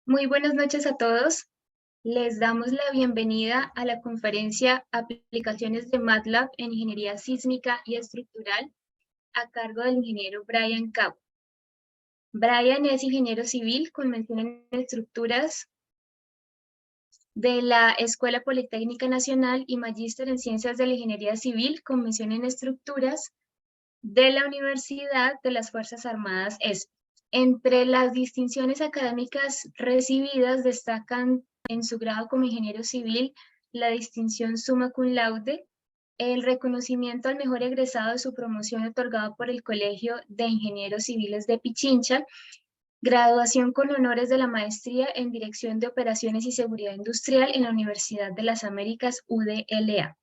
Muy buenas noches a todos. Les damos la bienvenida a la conferencia Aplicaciones de MATLAB en Ingeniería Sísmica y Estructural a cargo del ingeniero Brian Cabo. Brian es ingeniero civil con mención en estructuras de la Escuela Politécnica Nacional y magíster en Ciencias de la Ingeniería Civil con mención en estructuras de la Universidad de las Fuerzas Armadas ESP. Entre las distinciones académicas recibidas destacan en su grado como ingeniero civil la distinción Summa Cum Laude, el reconocimiento al mejor egresado de su promoción otorgado por el Colegio de Ingenieros Civiles de Pichincha, graduación con honores de la maestría en Dirección de Operaciones y Seguridad Industrial en la Universidad de las Américas UDLA.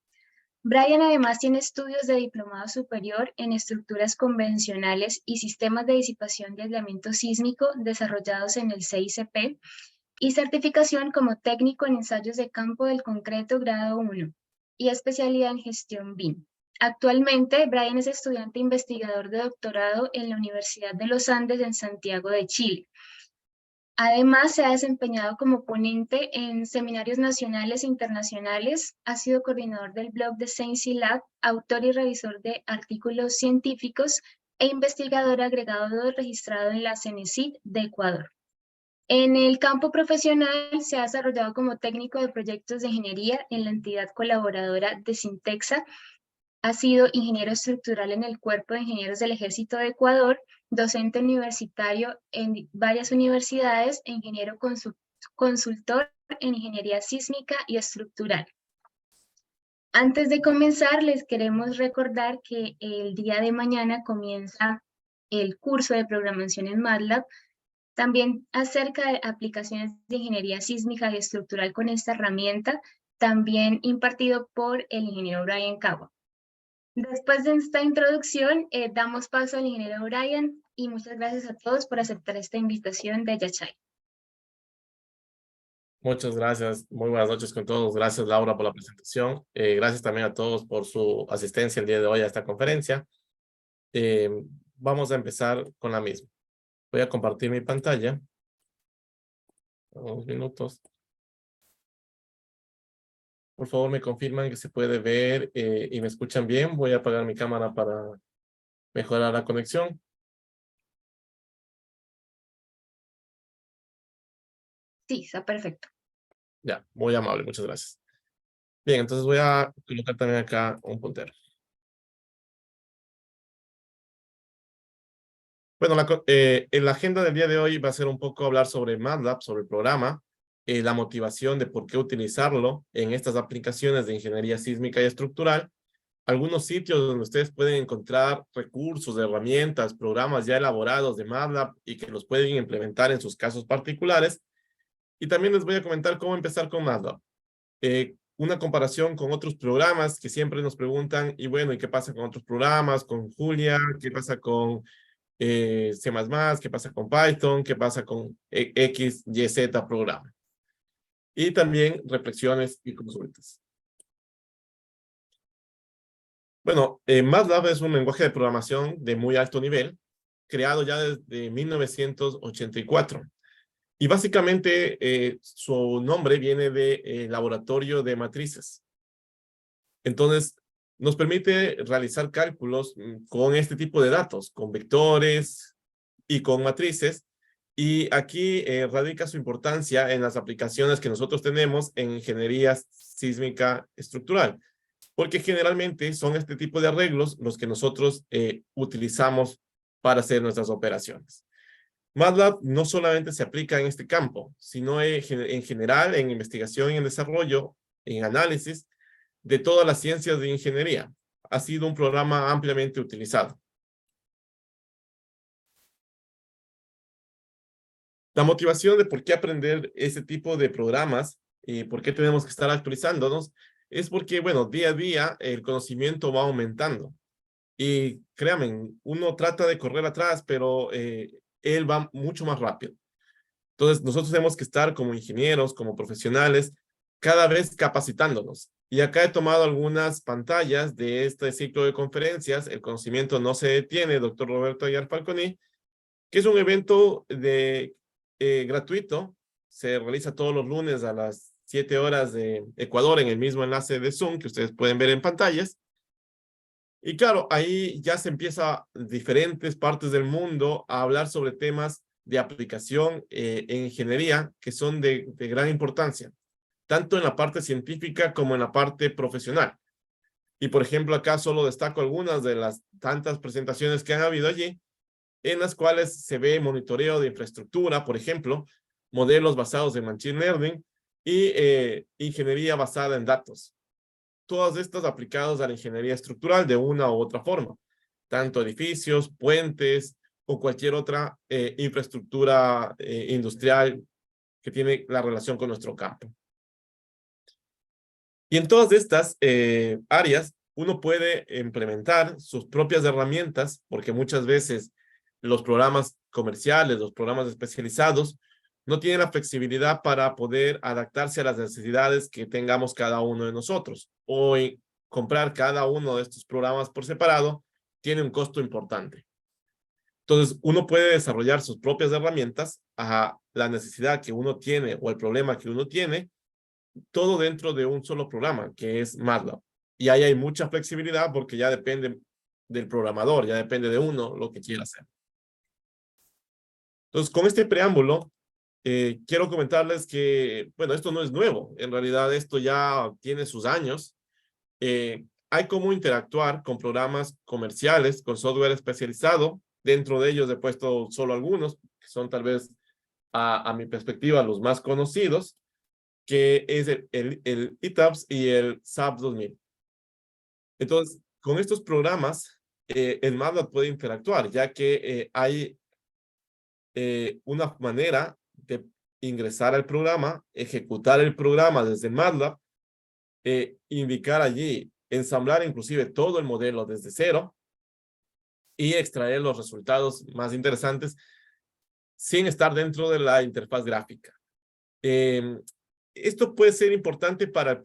Brian además tiene estudios de diplomado superior en estructuras convencionales y sistemas de disipación y aislamiento sísmico desarrollados en el CICP y certificación como técnico en ensayos de campo del concreto grado 1 y especialidad en gestión BIM. Actualmente, Brian es estudiante investigador de doctorado en la Universidad de los Andes en Santiago de Chile. Además, se ha desempeñado como ponente en seminarios nacionales e internacionales, ha sido coordinador del blog de Science Lab, autor y revisor de artículos científicos e investigador agregado registrado en la CENESID de Ecuador. En el campo profesional se ha desarrollado como técnico de proyectos de ingeniería en la entidad colaboradora de Sintexa. Ha sido ingeniero estructural en el Cuerpo de Ingenieros del Ejército de Ecuador, docente universitario en varias universidades e ingeniero consultor en ingeniería sísmica y estructural. Antes de comenzar, les queremos recordar que el día de mañana comienza el curso de programación en MATLAB, también acerca de aplicaciones de ingeniería sísmica y estructural con esta herramienta, también impartido por el ingeniero Brian Cabo. Después de esta introducción, damos paso al ingeniero Brian y muchas gracias a todos por aceptar esta invitación de Yachay. Muchas gracias. Muy buenas noches con todos. Gracias, Laura, por la presentación. Gracias también a todos por su asistencia el día de hoy a esta conferencia. Vamos a empezar con la misma. Voy a compartir mi pantalla. Unos minutos. Por favor, me confirman que se puede ver y me escuchan bien. Voy a apagar mi cámara para mejorar la conexión. Sí, está perfecto. Ya, muy amable. Muchas gracias. Bien, entonces voy a colocar también acá un puntero. Bueno, en la agenda del día de hoy va a ser un poco hablar sobre MATLAB, sobre el programa, la motivación de por qué utilizarlo en estas aplicaciones de ingeniería sísmica y estructural, algunos sitios donde ustedes pueden encontrar recursos, herramientas, programas ya elaborados de MATLAB y que los pueden implementar en sus casos particulares. Y también les voy a comentar cómo empezar con MATLAB. Una comparación con otros programas que siempre nos preguntan, y bueno, ¿y qué pasa con otros programas? Con Julia, ¿qué pasa con C++, qué pasa con Python, qué pasa con X, Y, Z programa? Y también reflexiones y consultas. Bueno, MATLAB es un lenguaje de programación de muy alto nivel, creado ya desde 1984. Y básicamente su nombre viene de laboratorio de matrices. Entonces, nos permite realizar cálculos con este tipo de datos, con vectores y con matrices. Y aquí radica su importancia en las aplicaciones que nosotros tenemos en ingeniería sísmica estructural, porque generalmente son este tipo de arreglos los que nosotros utilizamos para hacer nuestras operaciones. MATLAB no solamente se aplica en este campo, sino en general en investigación y en desarrollo, en análisis de todas las ciencias de ingeniería. Ha sido un programa ampliamente utilizado. La motivación de por qué aprender ese tipo de programas y por qué tenemos que estar actualizándonos es porque, bueno, día a día el conocimiento va aumentando. Y créanme, uno trata de correr atrás, pero él va mucho más rápido. Entonces, nosotros tenemos que estar como ingenieros, como profesionales, cada vez capacitándonos. Y acá he tomado algunas pantallas de este ciclo de conferencias, El conocimiento no se detiene, doctor Roberto Aguiar Falconi, que es un evento gratuito, se realiza todos los lunes a las 7 horas de Ecuador en el mismo enlace de Zoom que ustedes pueden ver en pantallas. Y claro, ahí ya se empieza diferentes partes del mundo a hablar sobre temas de aplicación en ingeniería que son de gran importancia, tanto en la parte científica como en la parte profesional. Y por ejemplo, acá solo destaco algunas de las tantas presentaciones que han habido allí, en las cuales se ve monitoreo de infraestructura, por ejemplo, modelos basados en Machine Learning y ingeniería basada en datos. Todas estas aplicadas a la ingeniería estructural de una u otra forma, tanto edificios, puentes o cualquier otra infraestructura industrial que tiene la relación con nuestro campo. Y en todas estas áreas, uno puede implementar sus propias herramientas, porque muchas veces los programas comerciales, los programas especializados, no tienen la flexibilidad para poder adaptarse a las necesidades que tengamos cada uno de nosotros. O comprar cada uno de estos programas por separado tiene un costo importante. Entonces, uno puede desarrollar sus propias herramientas a la necesidad que uno tiene o el problema que uno tiene, todo dentro de un solo programa, que es MATLAB. Y ahí hay mucha flexibilidad porque ya depende del programador, ya depende de uno lo que quiera hacer. Entonces, con este preámbulo, quiero comentarles que, bueno, esto no es nuevo. En realidad, esto ya tiene sus años. Hay cómo interactuar con programas comerciales, con software especializado. Dentro de ellos he puesto solo algunos, que son tal vez, a mi perspectiva, los más conocidos, que es el ETABS y el SAP 2000. Entonces, con estos programas, el MATLAB puede interactuar, ya que hay una manera de ingresar al programa, ejecutar el programa desde MATLAB, indicar allí, ensamblar inclusive todo el modelo desde cero y extraer los resultados más interesantes sin estar dentro de la interfaz gráfica. Esto puede ser importante para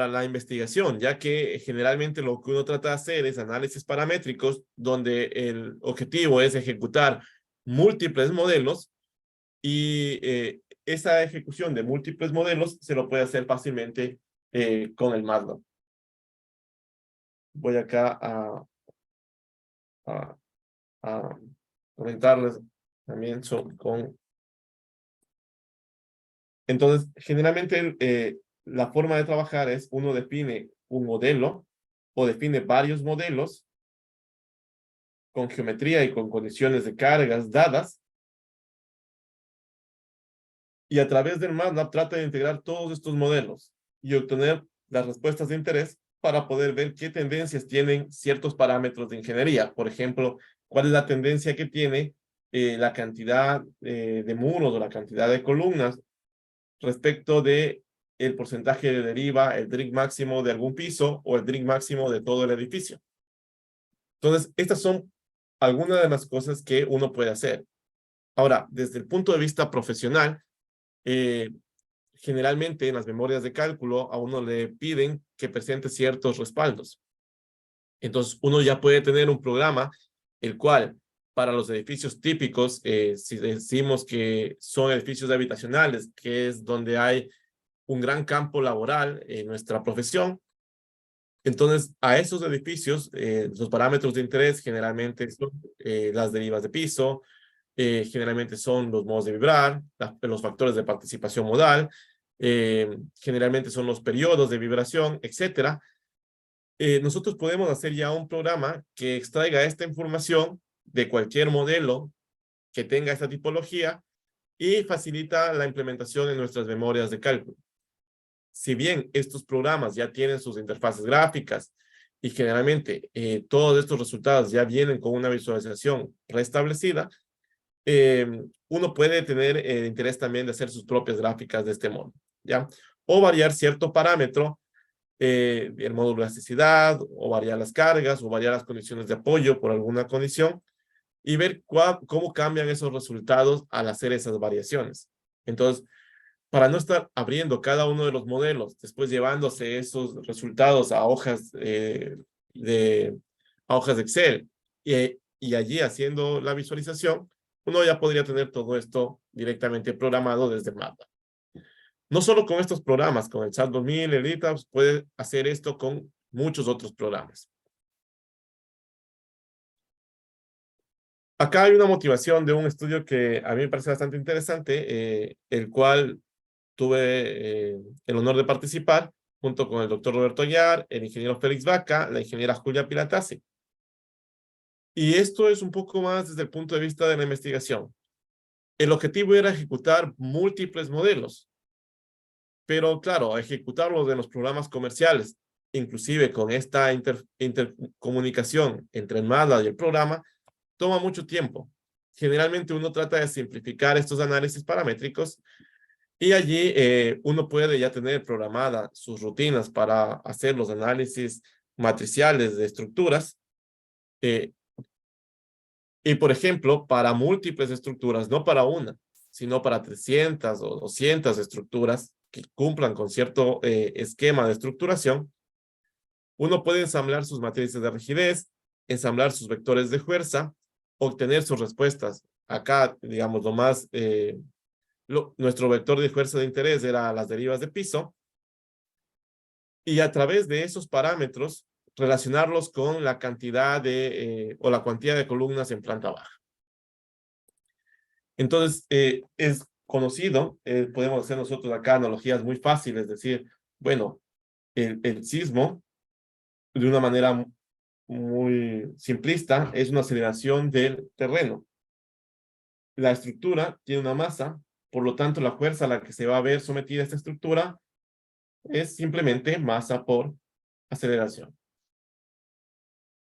la investigación, ya que generalmente lo que uno trata de hacer es análisis paramétricos, donde el objetivo es ejecutar múltiples modelos y esa ejecución de múltiples modelos se lo puede hacer fácilmente con el MATLAB. Voy acá a comentarles también con... Entonces, generalmente la forma de trabajar es uno define un modelo o define varios modelos con geometría y con condiciones de cargas dadas, y a través del MATLAB trata de integrar todos estos modelos y obtener las respuestas de interés para poder ver qué tendencias tienen ciertos parámetros de ingeniería. Por ejemplo, cuál es la tendencia que tiene la cantidad de muros o la cantidad de columnas respecto de el porcentaje de deriva, el drag máximo de algún piso o el drag máximo de todo el edificio. Entonces, estas son algunas de las cosas que uno puede hacer. Ahora, desde el punto de vista profesional, generalmente en las memorias de cálculo a uno le piden que presente ciertos respaldos. Entonces, uno ya puede tener un programa el cual, para los edificios típicos, si decimos que son edificios habitacionales, que es donde hay un gran campo laboral en nuestra profesión, entonces a esos edificios, los parámetros de interés generalmente son las derivas de piso, generalmente son los modos de vibrar, los factores de participación modal, generalmente son los periodos de vibración, etcétera. Nosotros podemos hacer ya un programa que extraiga esta información de cualquier modelo que tenga esta tipología y facilita la implementación en nuestras memorias de cálculo. Si bien estos programas ya tienen sus interfaces gráficas y generalmente todos estos resultados ya vienen con una visualización restablecida, uno puede tener interés también de hacer sus propias gráficas de este modo, ¿ya? O variar cierto parámetro, el módulo de elasticidad, o variar las cargas, o variar las condiciones de apoyo por alguna condición, y ver cómo cambian esos resultados al hacer esas variaciones. Entonces, para no estar abriendo cada uno de los modelos, después llevándose esos resultados a hojas de Excel y allí haciendo la visualización, uno ya podría tener todo esto directamente programado desde MATLAB. No solo con estos programas, con el SAT 2000, el ITAPS, puede hacer esto con muchos otros programas. Acá hay una motivación de un estudio que a mí me parece bastante interesante, el cual tuve el honor de participar junto con el doctor Roberto Aguiar, el ingeniero Félix Vaca, la ingeniera Julia Pilatasi. Y esto es un poco más desde el punto de vista de la investigación. El objetivo era ejecutar múltiples modelos, pero claro, ejecutarlos en los programas comerciales, inclusive con esta intercomunicación entre el MATLAB y el programa, toma mucho tiempo. Generalmente uno trata de simplificar estos análisis paramétricos y allí uno puede ya tener programadas sus rutinas para hacer los análisis matriciales de estructuras. Y por ejemplo, para múltiples estructuras, no para una, sino para 300 o 200 estructuras que cumplan con cierto esquema de estructuración, uno puede ensamblar sus matrices de rigidez, ensamblar sus vectores de fuerza, obtener sus respuestas. Acá, digamos, nuestro vector de fuerza de interés era las derivas de piso, y a través de esos parámetros relacionarlos con la cantidad o la cuantía de columnas en planta baja. Entonces, es conocido, podemos hacer nosotros acá analogías muy fáciles, es decir, bueno, el sismo, de una manera muy simplista, es una aceleración del terreno. La estructura tiene una masa, por lo tanto, la fuerza a la que se va a ver sometida esta estructura es simplemente masa por aceleración.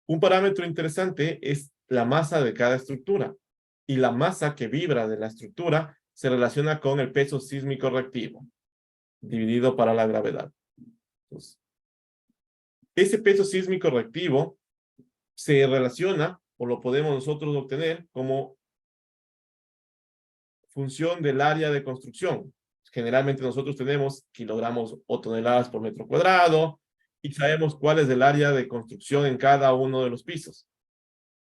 Un parámetro interesante es la masa de cada estructura, y la masa que vibra de la estructura se relaciona con el peso sísmico reactivo, dividido para la gravedad. Entonces, ese peso sísmico reactivo se relaciona, o lo podemos nosotros obtener como función del área de construcción. Generalmente nosotros tenemos kilogramos o toneladas por metro cuadrado, y sabemos cuál es el área de construcción en cada uno de los pisos.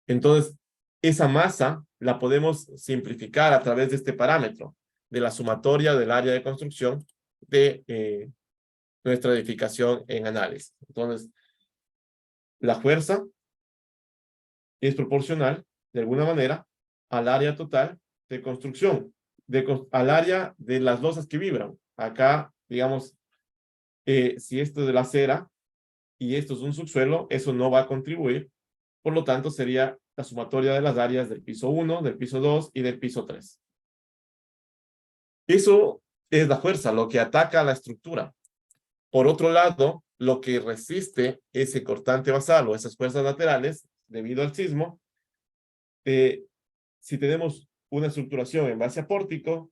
Entonces, esa masa la podemos simplificar a través de este parámetro, de la sumatoria del área de construcción de nuestra edificación en análisis. Entonces, la fuerza es proporcional, de alguna manera, al área total de construcción, al área de las losas que vibran. Acá, digamos, si esto es de la acera y esto es un subsuelo, eso no va a contribuir. Por lo tanto, sería la sumatoria de las áreas del piso 1, del piso 2 y del piso 3. Eso es la fuerza, lo que ataca a la estructura. Por otro lado, lo que resiste ese cortante basal o esas fuerzas laterales debido al sismo, si tenemos una estructuración en base a pórtico,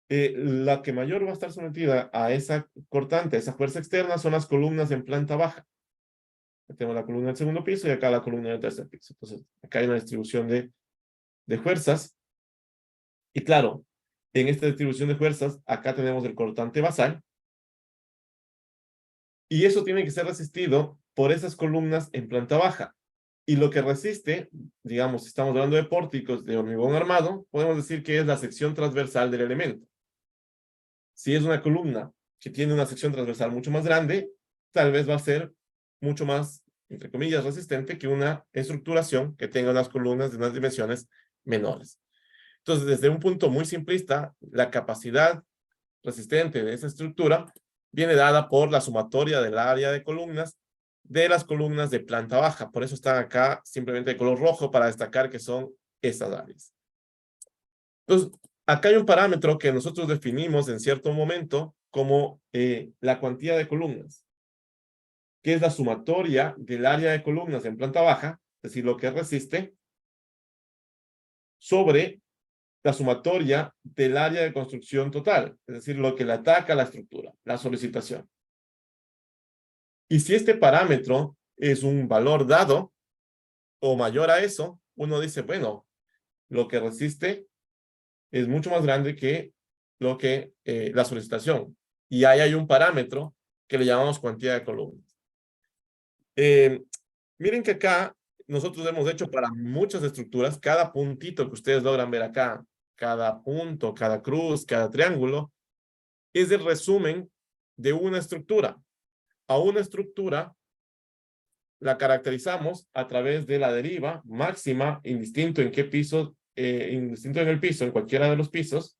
la que mayor va a estar sometida a esa cortante, a esa fuerza externa, son las columnas en planta baja. Tenemos la columna del segundo piso y acá la columna del tercer piso. Entonces, acá hay una distribución de fuerzas. Y claro, en esta distribución de fuerzas, acá tenemos el cortante basal. Y eso tiene que ser resistido por esas columnas en planta baja. Y lo que resiste, digamos, si estamos hablando de pórticos de hormigón armado, podemos decir que es la sección transversal del elemento. Si es una columna que tiene una sección transversal mucho más grande, tal vez va a ser mucho más, entre comillas, resistente que una estructuración que tenga unas columnas de unas dimensiones menores. Entonces, desde un punto muy simplista, la capacidad resistente de esa estructura viene dada por la sumatoria del área de columnas de las columnas de planta baja. Por eso están acá simplemente de color rojo para destacar que son esas áreas. Entonces, acá hay un parámetro que nosotros definimos en cierto momento como la cuantía de columnas, que es la sumatoria del área de columnas en planta baja, es decir, lo que resiste, sobre la sumatoria del área de construcción total, es decir, lo que le ataca a la estructura, la solicitación. Y si este parámetro es un valor dado o mayor a eso, uno dice, bueno, lo que resiste es mucho más grande que lo que la solicitación. Y ahí hay un parámetro que le llamamos cuantía de columnas. Miren que acá nosotros hemos hecho para muchas estructuras, cada puntito que ustedes logran ver acá, cada punto, cada cruz, cada triángulo, es el resumen de una estructura. A una estructura la caracterizamos a través de la deriva máxima, indistinto en qué piso, indistinto en el piso, en cualquiera de los pisos.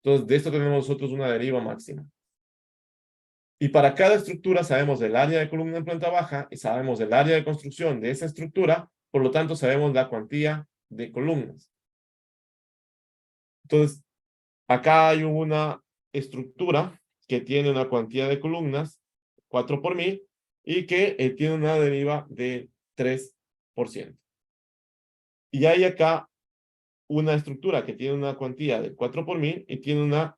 Entonces, de esto tenemos nosotros una deriva máxima. Y para cada estructura sabemos del área de columna en planta baja y sabemos del área de construcción de esa estructura, por lo tanto sabemos la cuantía de columnas. Entonces, acá hay una estructura que tiene una cuantía de columnas, 4 por 1000, y que tiene una deriva de 3%. Y hay acá una estructura que tiene una cuantía de 4 por 1000 y tiene una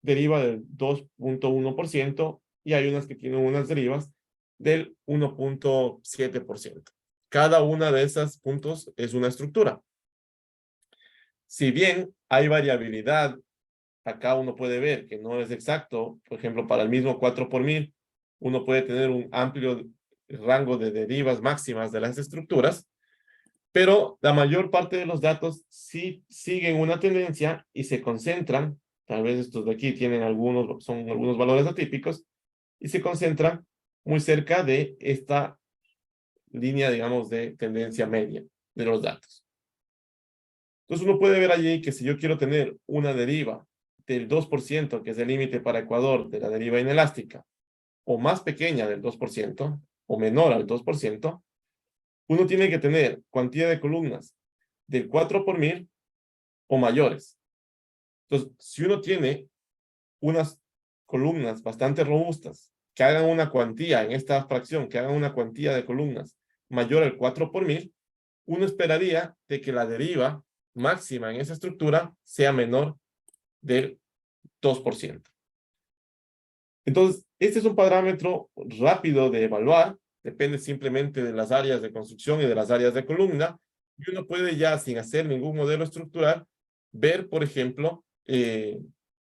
deriva del 2.1%, y hay unas que tienen unas derivas del 1.7%. Cada una de esos puntos es una estructura. Si bien hay variabilidad, acá uno puede ver que no es exacto. Por ejemplo, para el mismo 4 por 1000, uno puede tener un amplio rango de derivas máximas de las estructuras, pero la mayor parte de los datos sí siguen una tendencia y se concentran. Tal vez estos de aquí tienen son algunos valores atípicos y se concentran muy cerca de esta línea, digamos, de tendencia media de los datos. Entonces uno puede ver allí que si yo quiero tener una deriva del 2%, que es el límite para Ecuador de la deriva inelástica, o más pequeña del 2%, o menor al 2%, uno tiene que tener cuantía de columnas del 4 por 1000 o mayores. Entonces, si uno tiene unas columnas bastante robustas que hagan una cuantía en esta fracción, que hagan una cuantía de columnas mayor al 4 por 1000, uno esperaría de que la deriva máxima en esa estructura sea menor del 2%. Entonces, este es un parámetro rápido de evaluar, depende simplemente de las áreas de construcción y de las áreas de columna, y uno puede ya, sin hacer ningún modelo estructural, ver, por ejemplo,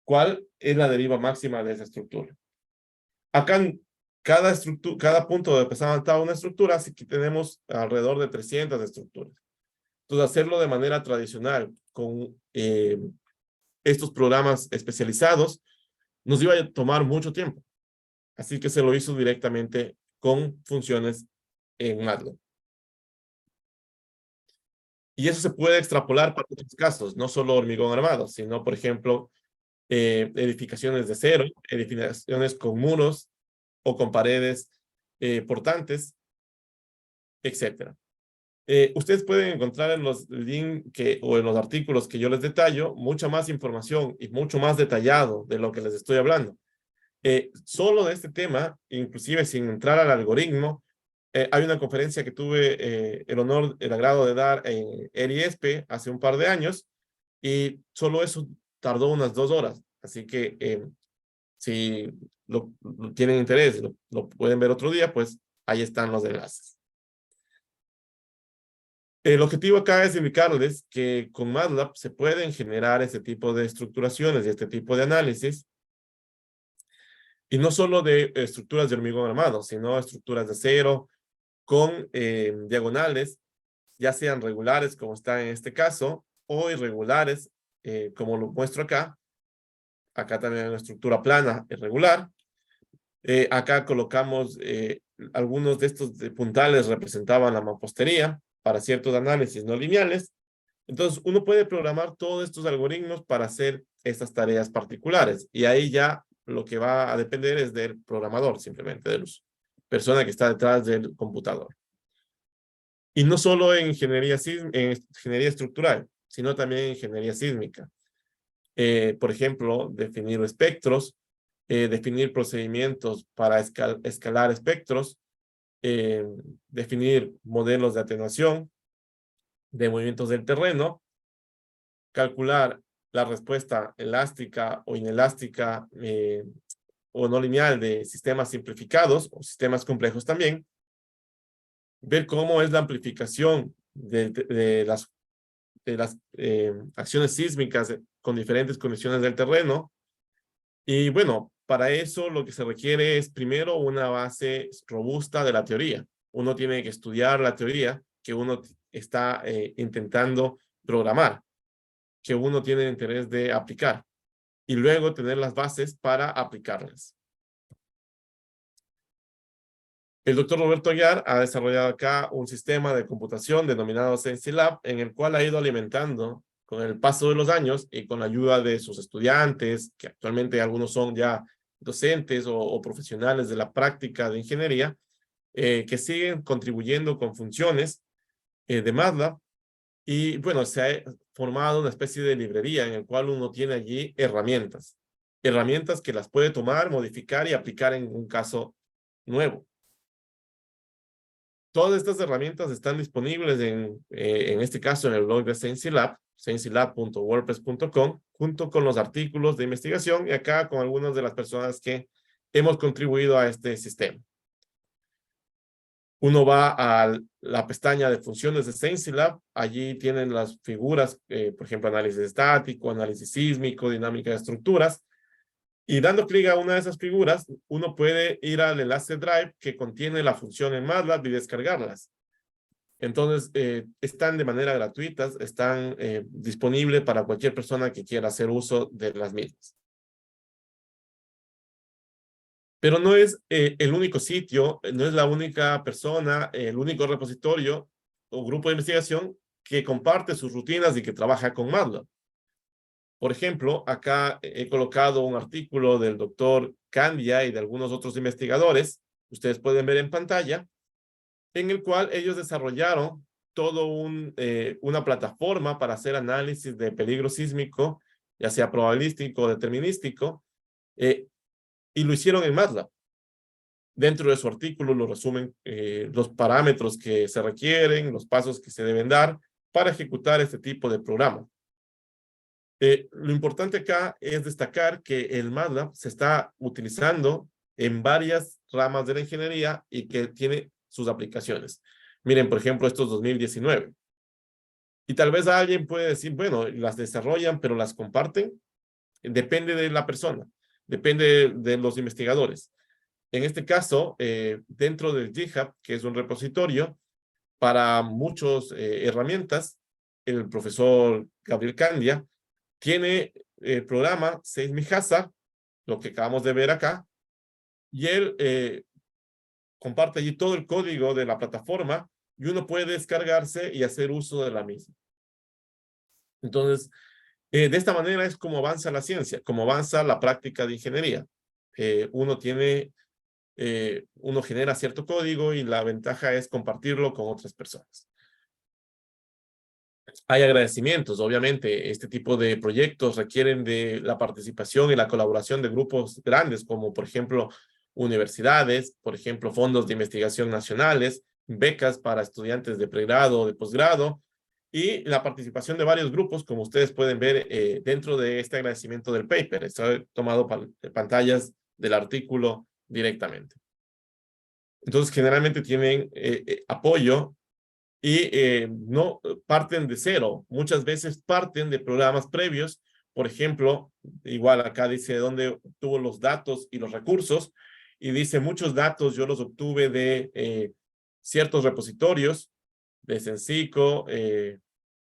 cuál es la deriva máxima de esa estructura. Acá, cada punto donde está una estructura, así que tenemos alrededor de 300 estructuras. Entonces, hacerlo de manera tradicional con estos programas especializados nos iba a tomar mucho tiempo. Así que se lo hizo directamente con funciones en MATLAB. Y eso se puede extrapolar para otros casos, no solo hormigón armado, sino, por ejemplo, edificaciones de cero, edificaciones con muros o con paredes portantes, etc. Ustedes pueden encontrar en los links o en los artículos que yo les detallo mucha más información y mucho más detallado de lo que les estoy hablando. Solo de este tema, inclusive sin entrar al algoritmo, hay una conferencia que tuve el agrado de dar en ERIESPE hace un par de años, y solo eso tardó unas 2 horas. Así que si tienen interés, lo pueden ver otro día, pues ahí están los enlaces. El objetivo acá es indicarles que con MATLAB se pueden generar este tipo de estructuraciones y este tipo de análisis. Y no solo de estructuras de hormigón armado, sino estructuras de acero con diagonales, ya sean regulares como está en este caso, o irregulares como lo muestro acá. Acá también hay una estructura plana irregular. Acá colocamos algunos de estos puntales representaban la mampostería para ciertos análisis no lineales. Entonces uno puede programar todos estos algoritmos para hacer estas tareas particulares, y ahí ya lo que va a depender es del programador, simplemente de la persona que está detrás del computador. Y no solo en en ingeniería estructural, sino también en ingeniería sísmica. Por ejemplo, definir espectros, definir procedimientos para escalar espectros, definir modelos de atenuación de movimientos del terreno, calcular la respuesta elástica o inelástica o no lineal de sistemas simplificados o sistemas complejos también, ver cómo es la amplificación de las acciones sísmicas con diferentes condiciones del terreno. Y bueno, para eso lo que se requiere es primero una base robusta de la teoría. Uno tiene que estudiar la teoría que uno está intentando programar, que uno tiene interés de aplicar. y luego tener las bases para aplicarlas. El doctor Roberto Aguiar ha desarrollado acá un sistema de computación denominado SensiLab, en el cual ha ido alimentando con el paso de los años y con la ayuda de sus estudiantes, que actualmente algunos son ya docentes o profesionales de la práctica de ingeniería, que siguen contribuyendo con funciones de MATLAB. Y bueno, se ha formado una especie de librería en el cual uno tiene allí herramientas que las puede tomar, modificar y aplicar en un caso nuevo. Todas estas herramientas están disponibles en este caso en el blog de SensiLab, sensilab.wordpress.com, junto con los artículos de investigación y acá con algunas de las personas que hemos contribuido a este sistema. Uno va a la pestaña de funciones de SensiLab, allí tienen las figuras, por ejemplo, análisis estático, análisis sísmico, dinámica de estructuras, y dando clic a una de esas figuras, uno puede ir al enlace Drive que contiene la función en MATLAB y descargarlas. Entonces, están de manera gratuita, están disponibles para cualquier persona que quiera hacer uso de las mismas. Pero no es el único sitio, no es la única persona, el único repositorio o grupo de investigación que comparte sus rutinas y que trabaja con MATLAB. Por ejemplo, acá he colocado un artículo del doctor Candia y de algunos otros investigadores, ustedes pueden ver en pantalla, en el cual ellos desarrollaron todo una plataforma para hacer análisis de peligro sísmico, ya sea probabilístico o determinístico, y lo hicieron en MATLAB. Dentro de su artículo lo resumen los parámetros que se requieren, los pasos que se deben dar para ejecutar este tipo de programa. Lo importante acá es destacar que el MATLAB se está utilizando en varias ramas de la ingeniería y que tiene sus aplicaciones. Miren, por ejemplo, estos 2019. Y tal vez alguien puede decir, bueno, las desarrollan, pero las comparten. Depende de la persona, depende de los investigadores. En este caso, dentro del GitHub, que es un repositorio para muchas herramientas, el profesor Gabriel Candia tiene el programa Seismihazard, lo que acabamos de ver acá, y él comparte allí todo el código de la plataforma y uno puede descargarse y hacer uso de la misma. Entonces, de esta manera es como avanza la ciencia, como avanza la práctica de ingeniería. Uno genera cierto código y la ventaja es compartirlo con otras personas. Hay agradecimientos, obviamente, este tipo de proyectos requieren de la participación y la colaboración de grupos grandes, como por ejemplo universidades, por ejemplo fondos de investigación nacionales, becas para estudiantes de pregrado o de posgrado, y la participación de varios grupos, como ustedes pueden ver dentro de este agradecimiento del paper. Está tomado pantallas del artículo directamente. Entonces, generalmente tienen apoyo y no parten de cero. Muchas veces parten de programas previos. Por ejemplo, igual acá dice dónde obtuvo los datos y los recursos, y dice muchos datos yo los obtuve de ciertos repositorios, de Sensico,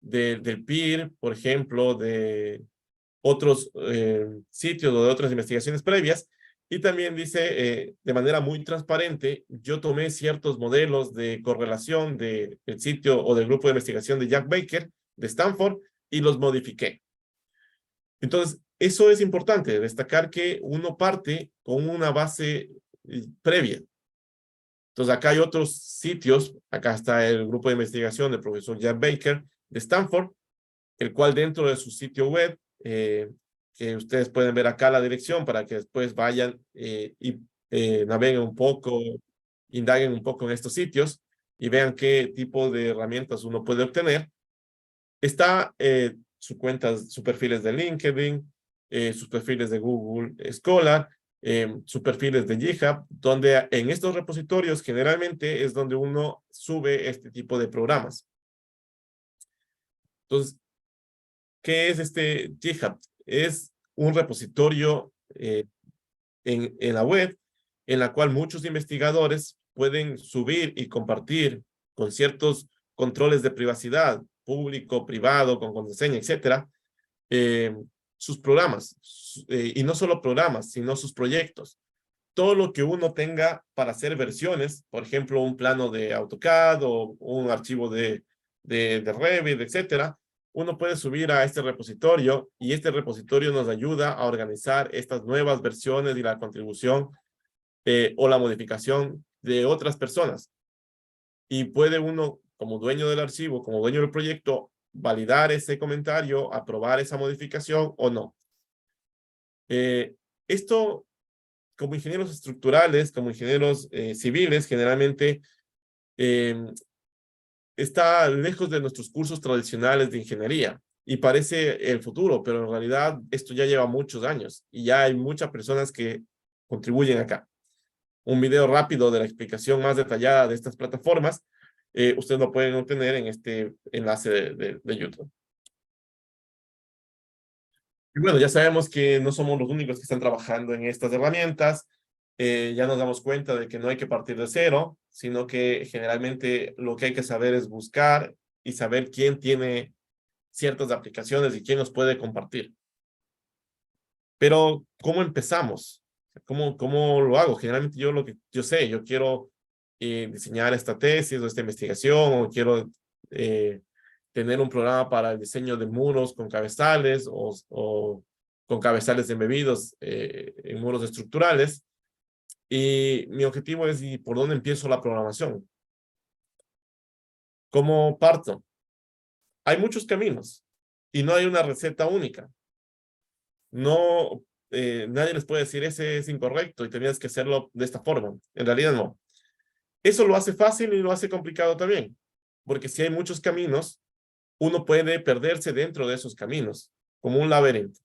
del PIR, por ejemplo, de otros sitios o de otras investigaciones previas. Y también dice de manera muy transparente, yo tomé ciertos modelos de correlación del sitio o del grupo de investigación de Jack Baker de Stanford y los modifiqué. Entonces, eso es importante, destacar que uno parte con una base previa. Entonces, acá hay otros sitios, acá está el grupo de investigación del profesor Jack Baker de Stanford, el cual dentro de su sitio web, que ustedes pueden ver acá la dirección para que después vayan y naveguen un poco, indaguen un poco en estos sitios y vean qué tipo de herramientas uno puede obtener. Está sus perfiles de LinkedIn, sus perfiles de Google Scholar, sus perfiles de GitHub, donde en estos repositorios generalmente es donde uno sube este tipo de programas. Entonces, ¿qué es este GitHub? Es un repositorio en la web en la cual muchos investigadores pueden subir y compartir con ciertos controles de privacidad, público, privado, con contraseña, etcétera, sus programas, y no solo programas, sino sus proyectos. Todo lo que uno tenga para hacer versiones, por ejemplo, un plano de AutoCAD o un archivo de Revit, etcétera, uno puede subir a este repositorio y este repositorio nos ayuda a organizar estas nuevas versiones y la contribución o la modificación de otras personas. Y puede uno, como dueño del archivo, como dueño del proyecto, validar ese comentario, aprobar esa modificación o no. Esto, como ingenieros estructurales, como ingenieros civiles, generalmente está lejos de nuestros cursos tradicionales de ingeniería y parece el futuro, pero en realidad esto ya lleva muchos años y ya hay muchas personas que contribuyen acá. Un video rápido de la explicación más detallada de estas plataformas, ustedes lo pueden obtener en este enlace de YouTube. Y bueno, ya sabemos que no somos los únicos que están trabajando en estas herramientas. Ya nos damos cuenta de que no hay que partir de cero, sino que generalmente lo que hay que saber es buscar y saber quién tiene ciertas aplicaciones y quién nos puede compartir. Pero, ¿cómo empezamos? ¿Cómo lo hago? Generalmente yo quiero diseñar esta tesis o esta investigación, o quiero tener un programa para el diseño de muros con cabezales o con cabezales embebidos en muros estructurales. Y mi objetivo es, ¿y por dónde empiezo la programación? ¿Cómo parto? Hay muchos caminos y no hay una receta única. No, nadie les puede decir ese es incorrecto y tenías que hacerlo de esta forma. En realidad no. Eso lo hace fácil y lo hace complicado también, porque si hay muchos caminos, uno puede perderse dentro de esos caminos, como un laberinto.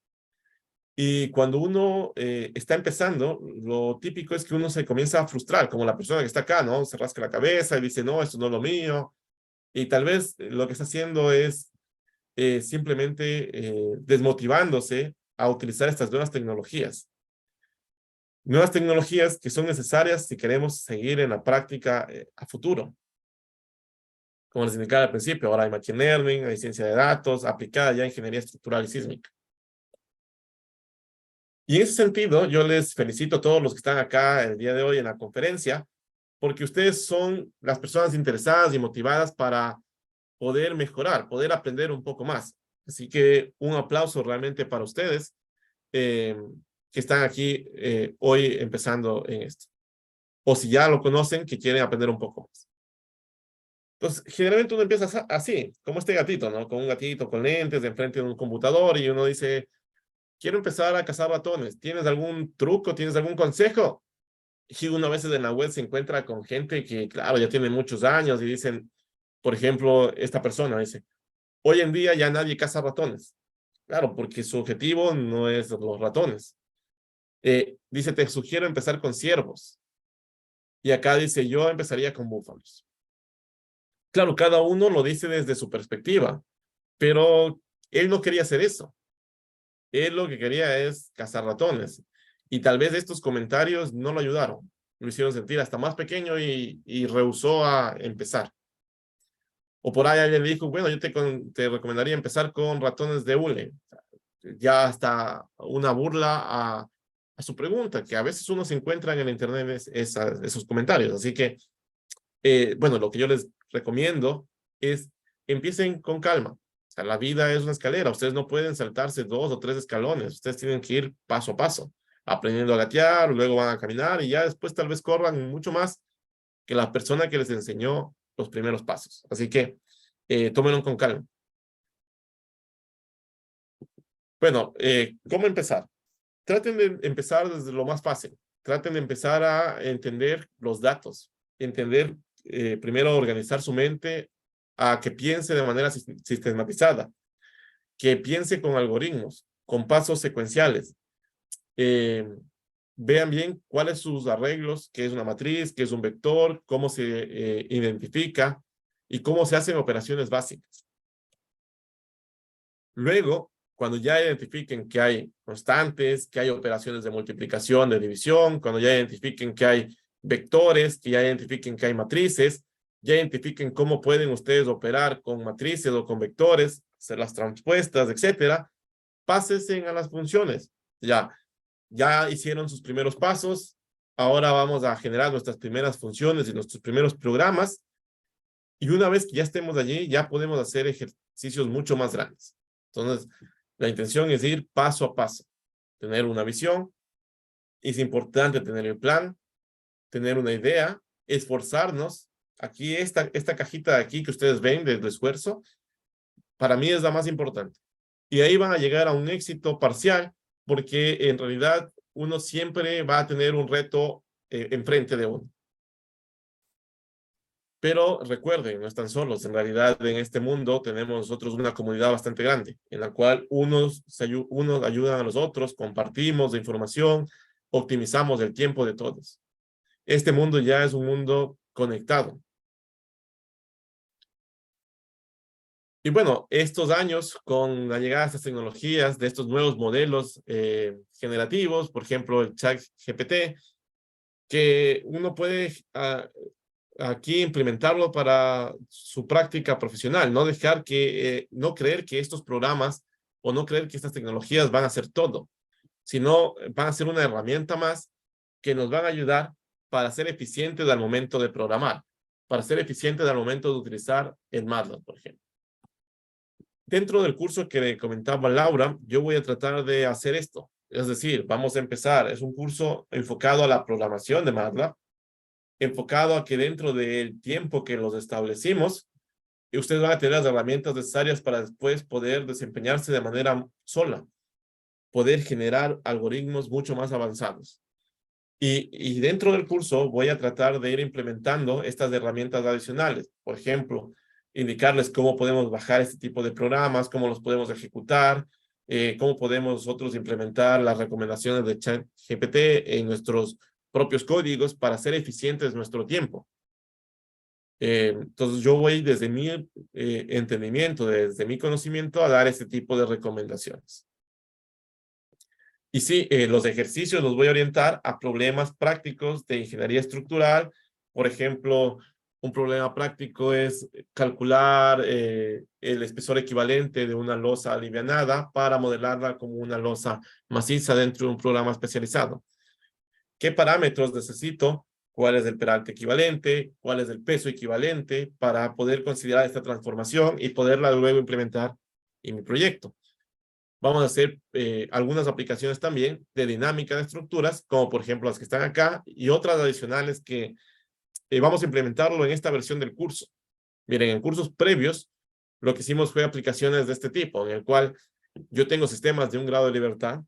Y cuando uno está empezando, lo típico es que uno se comienza a frustrar, como la persona que está acá, ¿no? Se rasca la cabeza y dice, no, esto no es lo mío. Y tal vez lo que está haciendo es simplemente desmotivándose a utilizar estas nuevas tecnologías. Nuevas tecnologías que son necesarias si queremos seguir en la práctica a futuro. Como les indicaba al principio, ahora hay Machine Learning, hay ciencia de datos, aplicada ya a ingeniería estructural y sísmica. Y en ese sentido, yo les felicito a todos los que están acá el día de hoy en la conferencia, porque ustedes son las personas interesadas y motivadas para poder mejorar, poder aprender un poco más. Así que un aplauso realmente para ustedes que están aquí hoy empezando en esto. O si ya lo conocen, que quieren aprender un poco más. Entonces, generalmente uno empieza así, como este gatito, ¿no? Con un gatito con lentes de enfrente de un computador y uno dice, quiero empezar a cazar ratones. ¿Tienes algún truco? ¿Tienes algún consejo? Y uno a veces en la web se encuentra con gente que, claro, ya tiene muchos años y dicen, por ejemplo, esta persona dice, hoy en día ya nadie caza ratones. Claro, porque su objetivo no es los ratones. Dice, te sugiero empezar con ciervos. Y acá dice, yo empezaría con búfalos. Claro, cada uno lo dice desde su perspectiva, pero él no quería hacer eso. Él lo que quería es cazar ratones. Y tal vez estos comentarios no lo ayudaron. Lo hicieron sentir hasta más pequeño y rehusó a empezar. O por ahí alguien le dijo, bueno, yo te recomendaría empezar con ratones de hule. Ya hasta una burla a su pregunta, que a veces uno se encuentra en el internet esos comentarios. Así que, bueno, lo que yo les recomiendo es empiecen con calma. O sea, la vida es una escalera. Ustedes no pueden saltarse 2 o 3 escalones. Ustedes tienen que ir paso a paso, aprendiendo a gatear, luego van a caminar y ya después tal vez corran mucho más que la persona que les enseñó los primeros pasos. Así que tómenlo con calma. Bueno, ¿cómo empezar? Traten de empezar desde lo más fácil. Traten de empezar a entender los datos. Entender, primero, organizar su mente a que piense de manera sistematizada. Que piense con algoritmos, con pasos secuenciales. Vean bien cuáles son sus arreglos, qué es una matriz, qué es un vector, cómo se identifica y cómo se hacen operaciones básicas. Luego, cuando ya identifiquen que hay constantes, que hay operaciones de multiplicación, de división, cuando ya identifiquen que hay vectores, que ya identifiquen que hay matrices, ya identifiquen cómo pueden ustedes operar con matrices o con vectores, hacer las transpuestas, etcétera. pásense a las funciones. Ya hicieron sus primeros pasos, ahora vamos a generar nuestras primeras funciones y nuestros primeros programas, y una vez que ya estemos allí, ya podemos hacer ejercicios mucho más grandes. Entonces, la intención es ir paso a paso, tener una visión, es importante tener el plan, tener una idea, esforzarnos. Aquí esta cajita de aquí que ustedes ven de esfuerzo, para mí es la más importante. Y ahí van a llegar a un éxito parcial, porque en realidad uno siempre va a tener un reto enfrente de uno. Pero recuerden, no están solos. En realidad, en este mundo tenemos nosotros una comunidad bastante grande, en la cual unos ayudan a los otros, compartimos la información, optimizamos el tiempo de todos. Este mundo ya es un mundo conectado. Y bueno, estos años con la llegada de estas tecnologías, de estos nuevos modelos generativos, por ejemplo, el ChatGPT, que uno puede aquí implementarlo para su práctica profesional, no dejar que, no creer que estos programas o no creer que estas tecnologías van a hacer todo, sino van a ser una herramienta más que nos van a ayudar para ser eficientes al momento de programar, para ser eficientes al momento de utilizar el MATLAB, por ejemplo. Dentro del curso que le comentaba Laura, yo voy a tratar de hacer esto. Es decir, vamos a empezar, es un curso enfocado a la programación de MATLAB, enfocado a que dentro del tiempo que los establecimos, ustedes van a tener las herramientas necesarias para después poder desempeñarse de manera sola, poder generar algoritmos mucho más avanzados. Y dentro del curso voy a tratar de ir implementando estas herramientas adicionales. Por ejemplo, indicarles cómo podemos bajar este tipo de programas, cómo los podemos ejecutar, cómo podemos nosotros implementar las recomendaciones de ChatGPT en nuestros propios códigos para ser eficientes nuestro tiempo. Entonces yo voy desde mi entendimiento, desde mi conocimiento a dar este tipo de recomendaciones. Y sí, los ejercicios los voy a orientar a problemas prácticos de ingeniería estructural. Por ejemplo, un problema práctico es calcular el espesor equivalente de una losa alivianada para modelarla como una losa maciza dentro de un programa especializado. ¿Qué parámetros necesito? ¿Cuál es el peralte equivalente? ¿Cuál es el peso equivalente para poder considerar esta transformación y poderla luego implementar en mi proyecto? Vamos a hacer algunas aplicaciones también de dinámica de estructuras, como por ejemplo las que están acá, y otras adicionales que vamos a implementarlo en esta versión del curso. Miren, en cursos previos, lo que hicimos fue aplicaciones de este tipo, en el cual yo tengo sistemas de un grado de libertad,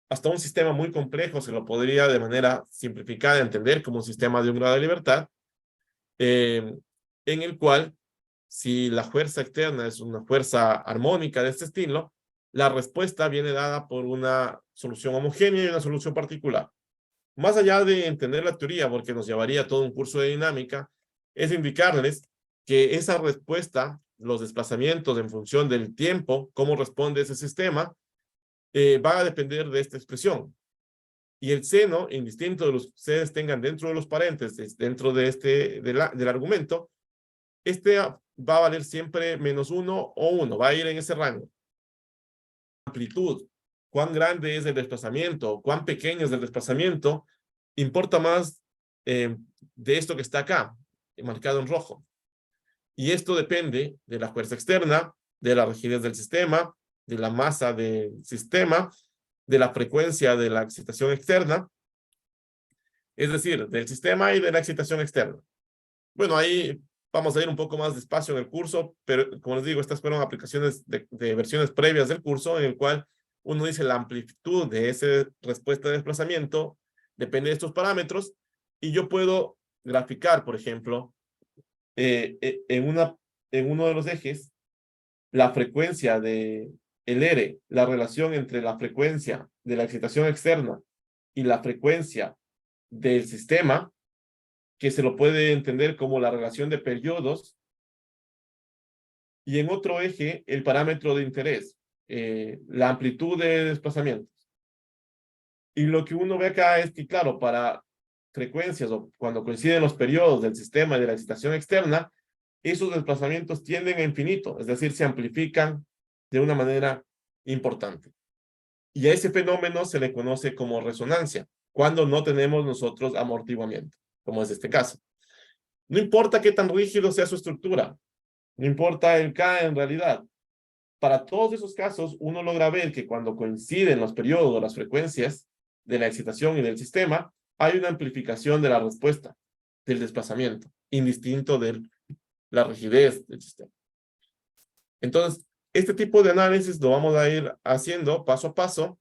hasta un sistema muy complejo se lo podría de manera simplificada entender como un sistema de un grado de libertad, en el cual, si la fuerza externa es una fuerza armónica de este estilo, la respuesta viene dada por una solución homogénea y una solución particular. Más allá de entender la teoría, porque nos llevaría todo un curso de dinámica, es indicarles que esa respuesta, los desplazamientos en función del tiempo, cómo responde ese sistema, va a depender de esta expresión. Y el seno, indistinto de los que ustedes tengan dentro de los paréntesis, dentro de del argumento, va a valer siempre -1 o 1, va a ir en ese rango. Amplitud, cuán grande es el desplazamiento, cuán pequeño es el desplazamiento, importa más de esto que está acá, marcado en rojo. Y esto depende de la fuerza externa, de la rigidez del sistema, de la masa del sistema, de la frecuencia de la excitación externa, es decir, del sistema y de la excitación externa. Bueno, ahí vamos a ir un poco más despacio en el curso, pero como les digo, estas fueron aplicaciones de versiones previas del curso, en el cual uno dice la amplitud de esa respuesta de desplazamiento depende de estos parámetros, y yo puedo graficar, por ejemplo, en uno de los ejes, la frecuencia de el R, la relación entre la frecuencia de la excitación externa y la frecuencia del sistema, que se lo puede entender como la relación de periodos, y en otro eje, el parámetro de interés, la amplitud de desplazamientos. Y lo que uno ve acá es que, claro, para frecuencias o cuando coinciden los periodos del sistema y de la excitación externa, esos desplazamientos tienden a infinito, es decir, se amplifican de una manera importante. Y a ese fenómeno se le conoce como resonancia, cuando no tenemos nosotros amortiguamiento, como es este caso. No importa qué tan rígido sea su estructura, no importa el K en realidad. Para todos esos casos, uno logra ver que cuando coinciden los periodos o las frecuencias de la excitación y del sistema, hay una amplificación de la respuesta, del desplazamiento, indistinto de la rigidez del sistema. Entonces, este tipo de análisis lo vamos a ir haciendo paso a paso,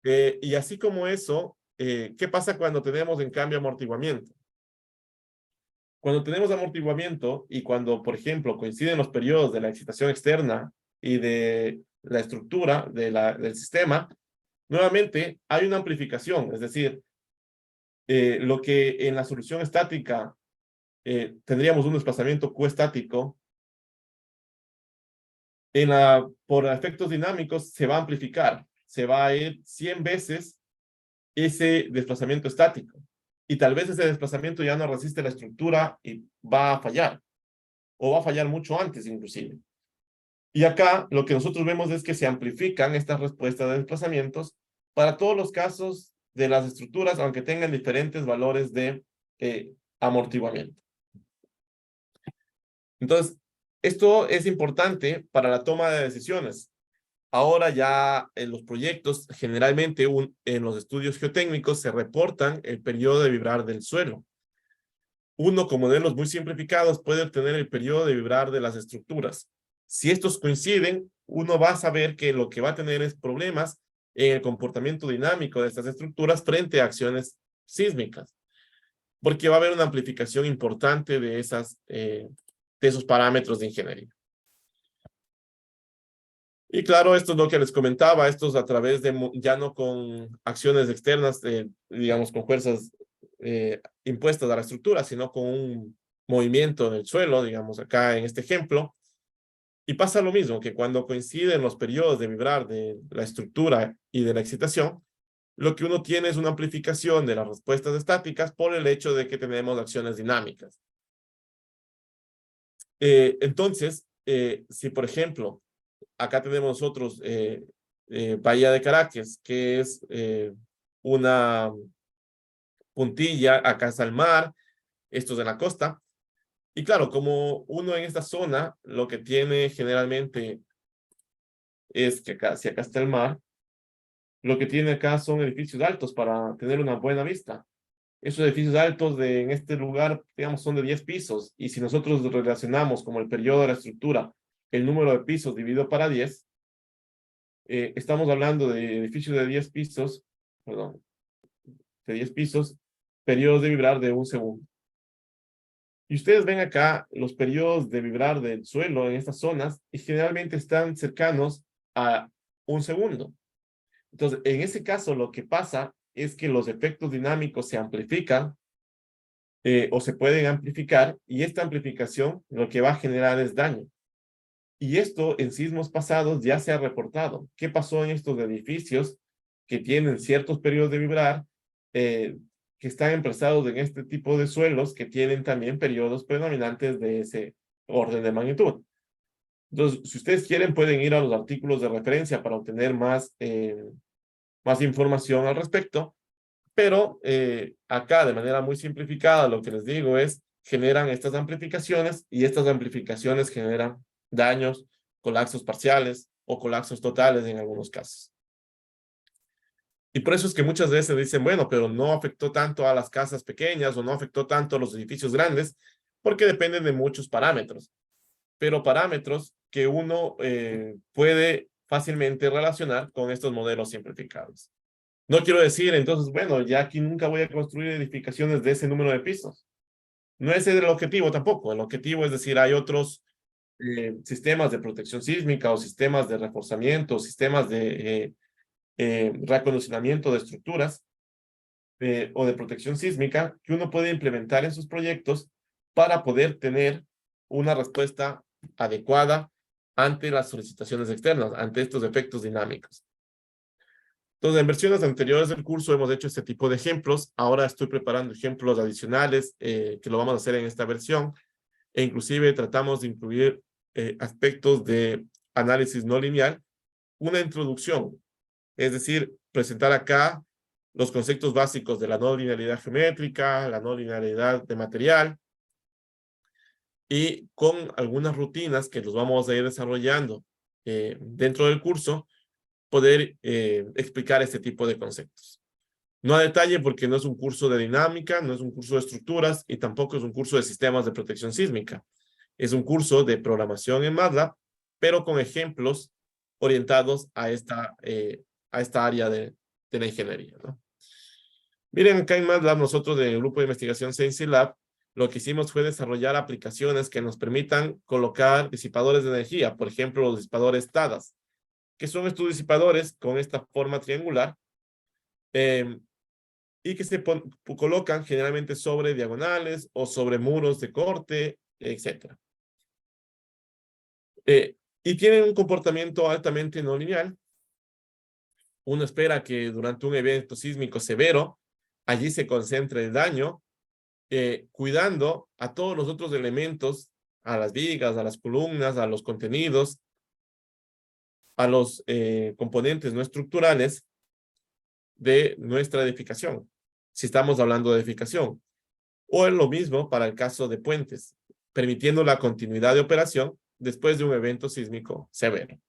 y así como eso, ¿qué pasa cuando tenemos en cambio amortiguamiento? Cuando tenemos amortiguamiento y cuando, por ejemplo, coinciden los periodos de la excitación externa y de la estructura del sistema, nuevamente hay una amplificación, es decir, lo que en la solución estática tendríamos un desplazamiento Q estático, por efectos dinámicos se va a amplificar, se va a ir 100 veces ese desplazamiento estático. Y tal vez ese desplazamiento ya no resiste la estructura y va a fallar, o va a fallar mucho antes inclusive. Y acá lo que nosotros vemos es que se amplifican estas respuestas de desplazamientos para todos los casos de las estructuras, aunque tengan diferentes valores de amortiguamiento. Entonces, esto es importante para la toma de decisiones. Ahora ya en los proyectos, generalmente en los estudios geotécnicos se reportan el periodo de vibrar del suelo. Uno con modelos muy simplificados puede obtener el periodo de vibrar de las estructuras. Si estos coinciden, uno va a saber que lo que va a tener es problemas en el comportamiento dinámico de estas estructuras frente a acciones sísmicas, porque va a haber una amplificación importante de esos parámetros de ingeniería. Y claro, esto es lo que les comentaba, esto es a través de, ya no con acciones externas, digamos, con fuerzas impuestas a la estructura, sino con un movimiento en el suelo, digamos, acá en este ejemplo. Y pasa lo mismo, que cuando coinciden los periodos de vibrar de la estructura y de la excitación, lo que uno tiene es una amplificación de las respuestas estáticas por el hecho de que tenemos acciones dinámicas. Entonces, si por ejemplo, acá tenemos nosotros Bahía de Caracas, que es una puntilla, acá está el mar, esto es en la costa. Y claro, como uno en esta zona, lo que tiene generalmente es que acá, si acá está el mar, lo que tiene acá son edificios altos para tener una buena vista. Esos edificios altos en este lugar, digamos, son de 10 pisos. Y si nosotros relacionamos como el periodo de la estructura, el número de pisos dividido para 10, estamos hablando de edificios de 10 pisos, perdón, de 10 pisos, periodos de vibrar de 1 segundo. Y ustedes ven acá los periodos de vibrar del suelo en estas zonas y generalmente están cercanos a 1 segundo. Entonces, en ese caso, lo que pasa es que los efectos dinámicos se amplifican o se pueden amplificar y esta amplificación lo que va a generar es daño. Y esto en sismos pasados ya se ha reportado. ¿Qué pasó en estos edificios que tienen ciertos periodos de vibrar, que están emplazados en este tipo de suelos que tienen también periodos predominantes de ese orden de magnitud? Entonces, si ustedes quieren, pueden ir a los artículos de referencia para obtener más información al respecto, pero acá de manera muy simplificada lo que les digo es, generan estas amplificaciones y estas amplificaciones generan daños, colapsos parciales o colapsos totales en algunos casos. Y por eso es que muchas veces dicen, bueno, pero no afectó tanto a las casas pequeñas o no afectó tanto a los edificios grandes, porque dependen de muchos parámetros, pero parámetros que uno puede fácilmente relacionar con estos modelos simplificados. No quiero decir, entonces, bueno, ya aquí nunca voy a construir edificaciones de ese número de pisos. No ese es el objetivo tampoco. El objetivo es decir, hay otros sistemas de protección sísmica o sistemas de reforzamiento, sistemas de reacondicionamiento de estructuras o de protección sísmica que uno puede implementar en sus proyectos para poder tener una respuesta adecuada ante las solicitaciones externas, ante estos efectos dinámicos. Entonces, en versiones anteriores del curso hemos hecho este tipo de ejemplos. Ahora estoy preparando ejemplos adicionales que lo vamos a hacer en esta versión. E inclusive tratamos de incluir aspectos de análisis no lineal, una introducción Es decir, presentar acá los conceptos básicos de la no linealidad geométrica, la no linealidad de material, y con algunas rutinas que los vamos a ir desarrollando dentro del curso, poder explicar este tipo de conceptos. No a detalle porque no es un curso de dinámica, no es un curso de estructuras y tampoco es un curso de sistemas de protección sísmica. Es un curso de programación en MATLAB, pero con ejemplos orientados a esta área de la ingeniería, ¿no? Miren, acá en MATLAB, nosotros del grupo de investigación Sensei Lab, lo que hicimos fue desarrollar aplicaciones que nos permitan colocar disipadores de energía, por ejemplo, los disipadores TADAS, que son estos disipadores con esta forma triangular, y que se colocan generalmente sobre diagonales o sobre muros de corte, etc. Y tienen un comportamiento altamente no lineal. Uno espera que durante un evento sísmico severo, allí se concentre el daño, cuidando a todos los otros elementos, a las vigas, a las columnas, a los contenidos, a los componentes no estructurales de nuestra edificación, si estamos hablando de edificación. O es lo mismo para el caso de puentes, permitiendo la continuidad de operación después de un evento sísmico severo.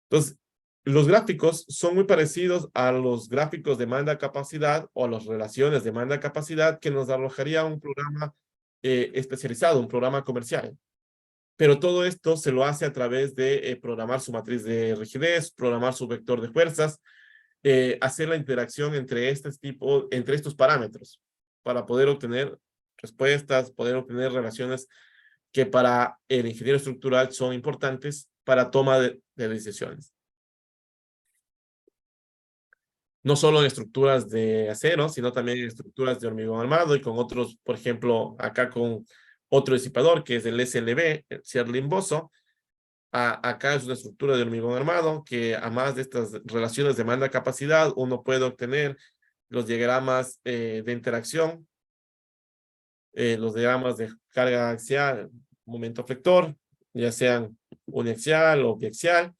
Entonces, los gráficos son muy parecidos a los gráficos demanda-capacidad o a las relaciones demanda-capacidad que nos arrojaría un programa especializado, un programa comercial. Pero todo esto se lo hace a través de programar su matriz de rigidez, programar su vector de fuerzas, hacer la interacción entre entre estos parámetros para poder obtener respuestas, poder obtener relaciones que para el ingeniero estructural son importantes para toma de decisiones. No solo en estructuras de acero, sino también en estructuras de hormigón armado y con otros, por ejemplo, acá con otro disipador que es el SLB, el cierre limboso. Acá es una estructura de hormigón armado que, además de estas relaciones demanda-capacidad, uno puede obtener los diagramas de interacción, los diagramas de carga axial, momento flector, ya sean uniaxial o biaxial,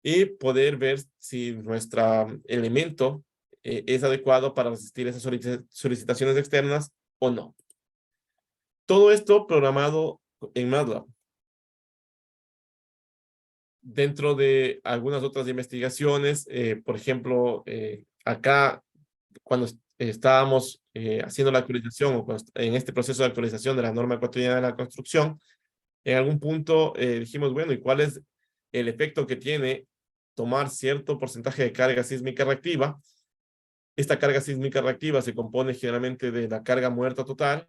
y poder ver si nuestro elemento es adecuado para resistir esas solicitaciones externas o no. Todo esto programado en MATLAB. Dentro de algunas otras investigaciones, por ejemplo, acá cuando estábamos haciendo la actualización o en este proceso de actualización de la norma ecuatoriana de la construcción, en algún punto dijimos, bueno, ¿y cuál es el efecto que tiene tomar cierto porcentaje de carga sísmica reactiva? Esta carga sísmica reactiva se compone generalmente de la carga muerta total,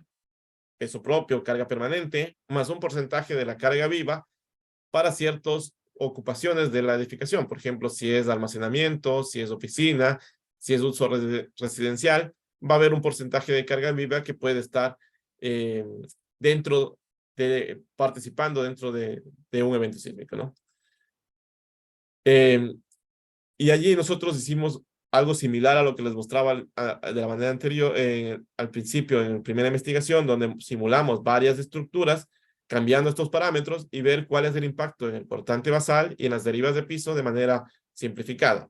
peso propio, carga permanente, más un porcentaje de la carga viva para ciertas ocupaciones de la edificación. Por ejemplo, si es almacenamiento, si es oficina, si es uso residencial, va a haber un porcentaje de carga viva que puede estar participando dentro de un evento sísmico, ¿no? Y allí nosotros hicimos algo similar a lo que les mostraba de la manera anterior, al principio, en la primera investigación, donde simulamos varias estructuras, cambiando estos parámetros y ver cuál es el impacto en el cortante basal y en las derivas de piso de manera simplificada.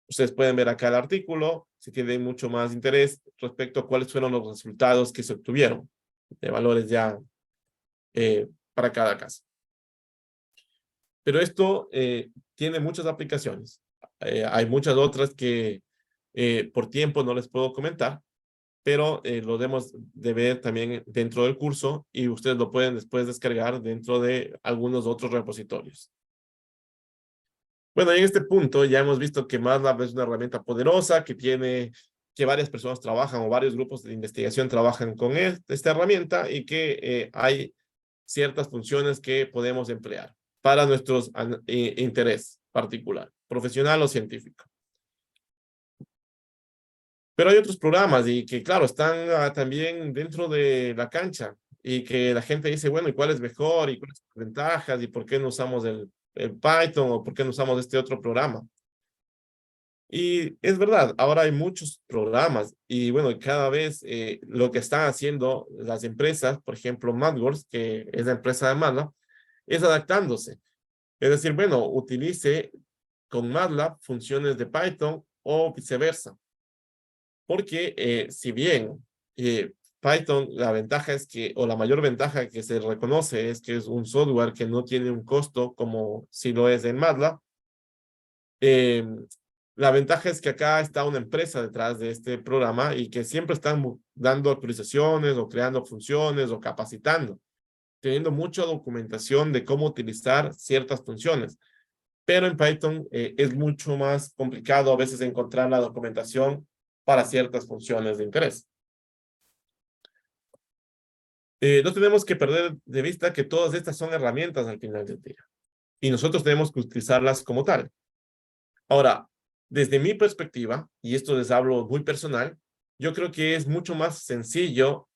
Ustedes pueden ver acá el artículo, si tienen mucho más interés respecto a cuáles fueron los resultados que se obtuvieron, de valores ya para cada caso. Pero esto tiene muchas aplicaciones. Hay muchas otras que por tiempo no les puedo comentar, pero lo debemos de ver también dentro del curso y ustedes lo pueden después descargar dentro de algunos otros repositorios. Bueno, y en este punto ya hemos visto que MATLAB es una herramienta poderosa que varias personas trabajan o varios grupos de investigación trabajan con esta herramienta y que hay ciertas funciones que podemos emplear para nuestro interés particular, profesional o científico. Pero hay otros programas y que, claro, están también dentro de la cancha y que la gente dice, bueno, ¿y cuál es mejor? ¿Y cuáles son las ventajas? ¿Y por qué no usamos el Python o por qué no usamos este otro programa? Y es verdad, ahora hay muchos programas y bueno, cada vez lo que están haciendo las empresas, por ejemplo, MathWorks, que es la empresa de MATLAB, es adaptándose. Es decir, bueno, utilice con MATLAB funciones de Python o viceversa. Porque si bien Python, la ventaja es que, o la mayor ventaja que se reconoce es que es un software que no tiene un costo como si lo es en MATLAB. La ventaja es que acá está una empresa detrás de este programa y que siempre están dando actualizaciones o creando funciones o capacitando, teniendo mucha documentación de cómo utilizar ciertas funciones. Pero en Python es mucho más complicado a veces encontrar la documentación para ciertas funciones de interés. No tenemos que perder de vista que todas estas son herramientas al final del día y nosotros tenemos que utilizarlas como tal. Ahora, desde mi perspectiva, y esto les hablo muy personal, yo creo que es mucho más sencillo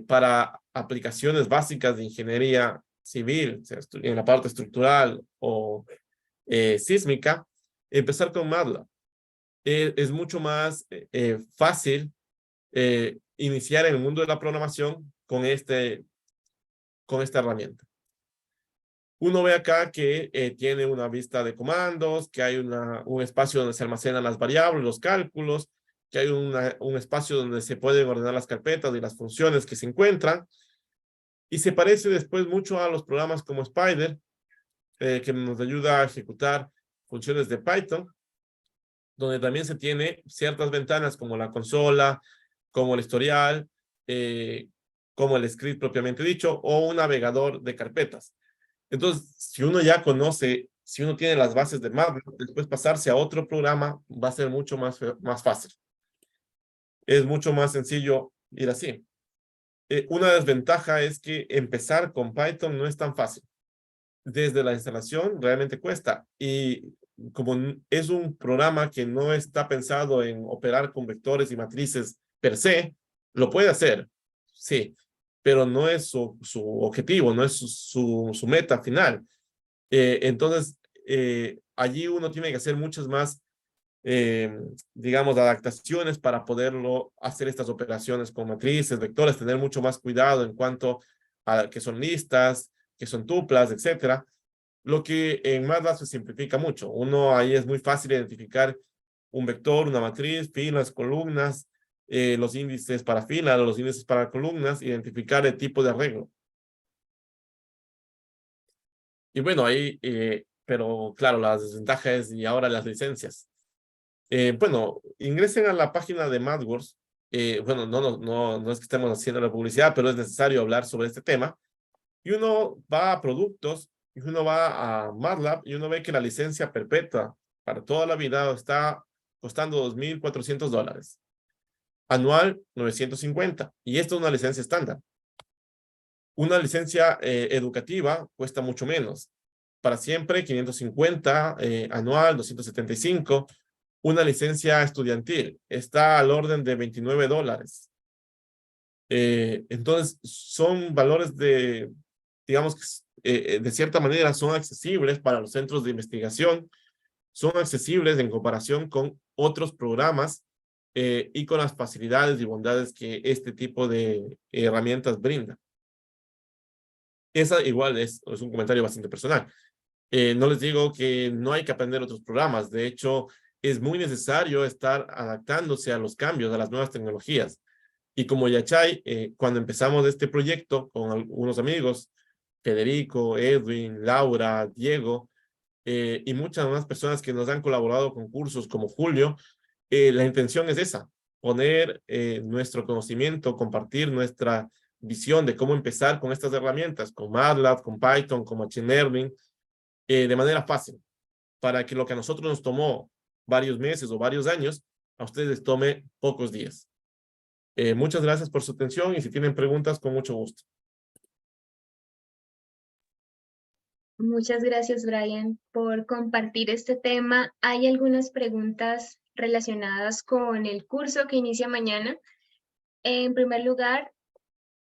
para aplicaciones básicas de ingeniería civil, sea en la parte estructural o sísmica, empezar con MATLAB. Es mucho más fácil iniciar en el mundo de la programación con esta herramienta. Uno ve acá que tiene una vista de comandos, que hay un espacio donde se almacenan las variables, los cálculos, que hay un espacio donde se pueden ordenar las carpetas y las funciones que se encuentran. Y se parece después mucho a los programas como Spider, que nos ayuda a ejecutar funciones de Python, donde también se tiene ciertas ventanas como la consola, como el historial, como el script propiamente dicho, o un navegador de carpetas. Entonces, si uno ya conoce, si uno tiene las bases de MATLAB, después pasarse a otro programa va a ser mucho más fácil. Es mucho más sencillo ir así. Una desventaja es que empezar con Python no es tan fácil. Desde la instalación realmente cuesta. Y como es un programa que no está pensado en operar con vectores y matrices per se, lo puede hacer, sí, pero no es su objetivo, no es su meta final. Entonces, allí uno tiene que hacer muchas más, digamos, adaptaciones para poderlo hacer estas operaciones con matrices, vectores, tener mucho más cuidado en cuanto a que son listas, que son tuplas, etcétera. Lo que en MATLAB se simplifica mucho. Uno ahí es muy fácil identificar un vector, una matriz, filas, columnas, los índices para filas, los índices para columnas, identificar el tipo de arreglo. Y bueno, ahí, pero claro, la desventaja es y ahora las licencias. Bueno, ingresen a la página de MathWorks. Bueno, no es que estemos haciendo la publicidad, pero es necesario hablar sobre este tema. Y uno va a productos, y uno va a MATLAB, y uno ve que la licencia perpetua para toda la vida está costando $2,400. Anual, 950. Y esto es una licencia estándar. Una licencia educativa cuesta mucho menos. Para siempre, 550, anual, 275. Una licencia estudiantil está al orden de $29. Entonces, son valores digamos que de cierta manera son accesibles para los centros de investigación, son accesibles en comparación con otros programas y con las facilidades y bondades que este tipo de herramientas brinda. Esa igual es un comentario bastante personal. No les digo que no hay que aprender otros programas. De hecho, es muy necesario estar adaptándose a los cambios, a las nuevas tecnologías. Y como Yachay, cuando empezamos este proyecto con algunos amigos, Federico, Edwin, Laura, Diego, y muchas más personas que nos han colaborado con cursos como Julio, la intención es esa, poner nuestro conocimiento, compartir nuestra visión de cómo empezar con estas herramientas, con MATLAB, con Python, con Machine Learning, de manera fácil, para que lo que a nosotros nos tomó varios meses o varios años, a ustedes les tome pocos días. Muchas gracias por su atención y si tienen preguntas, con mucho gusto. Muchas gracias, Brian, por compartir este tema. Hay algunas preguntas relacionadas con el curso que inicia mañana. En primer lugar,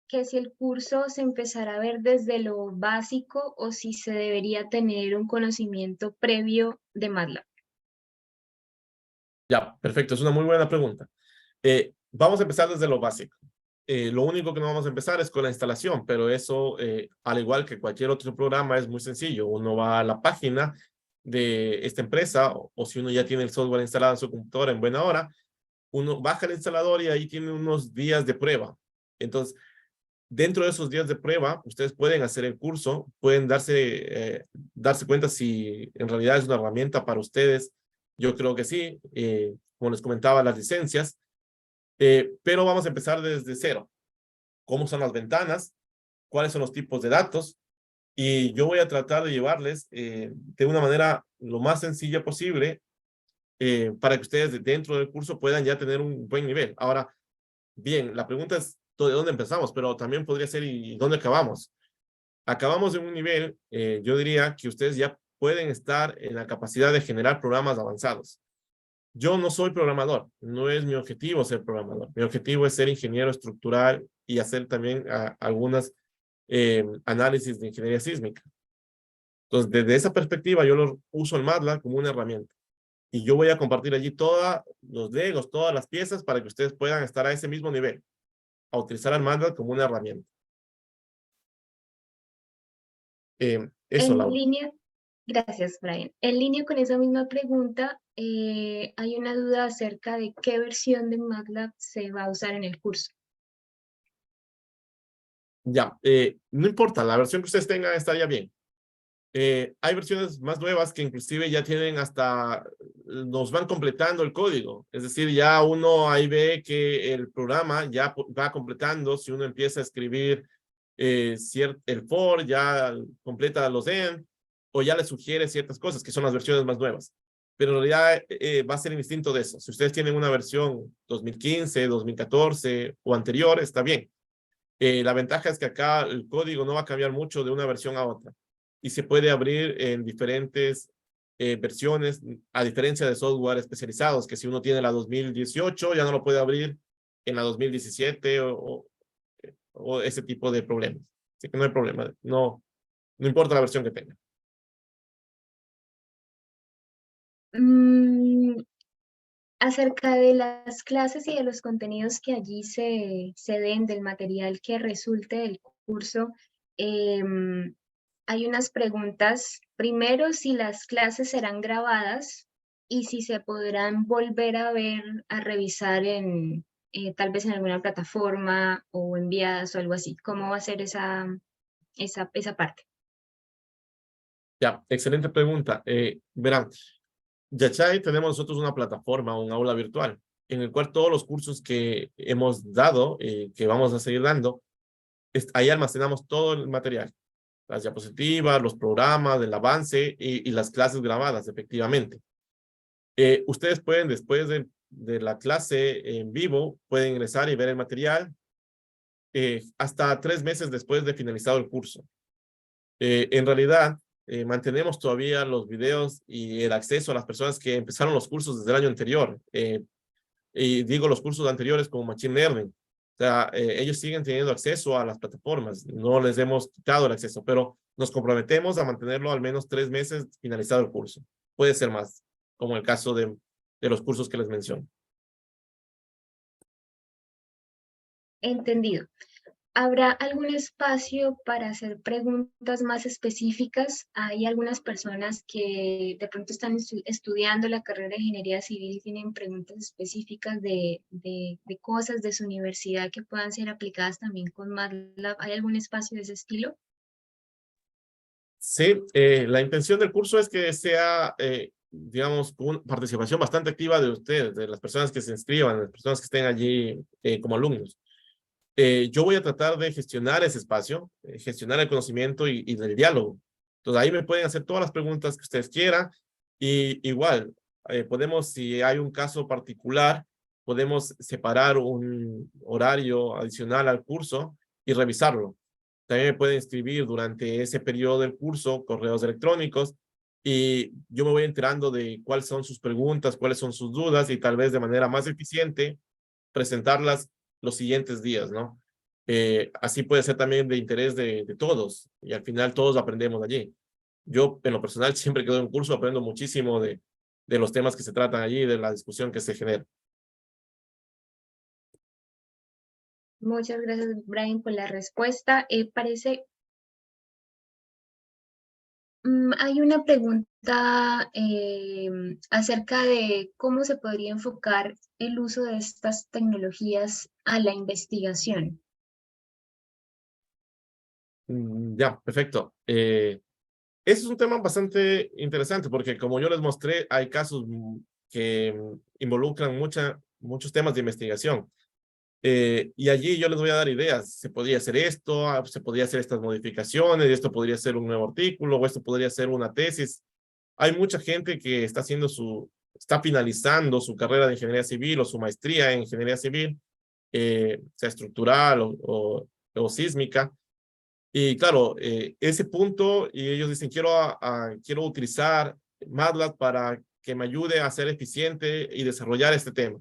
que si el curso se empezará a ver desde lo básico o si se debería tener un conocimiento previo de MATLAB. Ya, perfecto, es una muy buena pregunta. Vamos a empezar desde lo básico. Lo único que no vamos a empezar es con la instalación, pero eso, al igual que cualquier otro programa, es muy sencillo. Uno va a la página de esta empresa, o si uno ya tiene el software instalado en su computadora en buena hora, uno baja el instalador y ahí tiene unos días de prueba. Entonces, dentro de esos días de prueba, ustedes pueden hacer el curso, pueden darse cuenta si en realidad es una herramienta para ustedes. Yo creo que sí, como les comentaba, las licencias, pero vamos a empezar desde cero. ¿Cómo son las ventanas? ¿Cuáles son los tipos de datos? Y yo voy a tratar de llevarles de una manera lo más sencilla posible para que ustedes dentro del curso puedan ya tener un buen nivel. Ahora, bien, la pregunta es de dónde empezamos, pero también podría ser y dónde acabamos. Acabamos en un nivel, yo diría que ustedes ya pueden estar en la capacidad de generar programas avanzados. Yo no soy programador, no es mi objetivo ser programador. Mi objetivo es ser ingeniero estructural y hacer también algunas análisis de ingeniería sísmica. Entonces, desde esa perspectiva, yo lo uso el MATLAB como una herramienta. Y yo voy a compartir allí todos los legos, todas las piezas para que ustedes puedan estar a ese mismo nivel, a utilizar el MATLAB como una herramienta. Eso, En Laura. línea, gracias, Brian. En línea con esa misma pregunta, hay una duda acerca de qué versión de MATLAB se va a usar en el curso. Ya, no importa, la versión que ustedes tengan estaría bien. Hay versiones más nuevas que inclusive ya tienen hasta, nos van completando el código. Es decir, ya uno ahí ve que el programa ya va completando. Si uno empieza a escribir el for, ya completa los end, o ya le sugiere ciertas cosas, que son las versiones más nuevas. Pero en realidad va a ser indistinto de eso. Si ustedes tienen una versión 2015, 2014 o anterior, está bien. La ventaja es que acá el código no va a cambiar mucho de una versión a otra y se puede abrir en diferentes versiones, a diferencia de software especializados, que si uno tiene la 2018 ya no lo puede abrir en la 2017 o ese tipo de problemas. Así que no hay problema, no importa la versión que tenga. Mm, acerca de las clases y de los contenidos que allí se den, del material que resulte del curso, hay unas preguntas. Primero, si las clases serán grabadas y si se podrán volver a ver, a revisar tal vez en alguna plataforma o enviadas o algo así. ¿Cómo va a ser esa parte? Ya, excelente pregunta. Verán, Yachay tenemos nosotros una plataforma, un aula virtual, en el cual todos los cursos que hemos dado, que vamos a seguir dando, ahí almacenamos todo el material, las diapositivas, los programas, el avance y las clases grabadas, efectivamente. Ustedes pueden, después de la clase en vivo, pueden ingresar y ver el material hasta 3 meses después de finalizado el curso. En realidad, mantenemos todavía los videos y el acceso a las personas que empezaron los cursos desde el año anterior. Y digo los cursos anteriores como Machine Learning. O sea, ellos siguen teniendo acceso a las plataformas. No les hemos quitado el acceso, pero nos comprometemos a mantenerlo al menos 3 meses finalizado el curso. Puede ser más, como el caso de los cursos que les menciono. Entendido. ¿Habrá algún espacio para hacer preguntas más específicas? Hay algunas personas que de pronto están estudiando la carrera de ingeniería civil y tienen preguntas específicas de cosas de su universidad que puedan ser aplicadas también con MATLAB. ¿Hay algún espacio de ese estilo? Sí, la intención del curso es que sea, digamos, con participación bastante activa de ustedes, de las personas que se inscriban, de las personas que estén allí como alumnos. Yo voy a tratar de gestionar ese espacio, gestionar el conocimiento y del diálogo. Entonces ahí me pueden hacer todas las preguntas que ustedes quieran y igual podemos, si hay un caso particular, podemos separar un horario adicional al curso y revisarlo. También me pueden escribir durante ese periodo del curso correos electrónicos y yo me voy enterando de cuáles son sus preguntas, cuáles son sus dudas y tal vez de manera más eficiente presentarlas los siguientes días, ¿no? Así puede ser también de interés de todos y al final todos aprendemos allí. Yo, en lo personal, siempre que doy un curso aprendo muchísimo de los temas que se tratan allí, de la discusión que se genera. Muchas gracias, Brian, por la respuesta. Parece Hay una pregunta acerca de cómo se podría enfocar el uso de estas tecnologías a la investigación. Ya, perfecto. Ese es un tema bastante interesante porque como yo les mostré, hay casos que involucran muchos temas de investigación. Y allí yo les voy a dar ideas. Se podría hacer esto, se podría hacer estas modificaciones, y esto podría ser un nuevo artículo, o esto podría ser una tesis. Hay mucha gente que está finalizando su carrera de ingeniería civil o su maestría en ingeniería civil, sea estructural o sísmica. Y claro, ese punto, y ellos dicen, quiero utilizar MATLAB para que me ayude a ser eficiente y desarrollar este tema.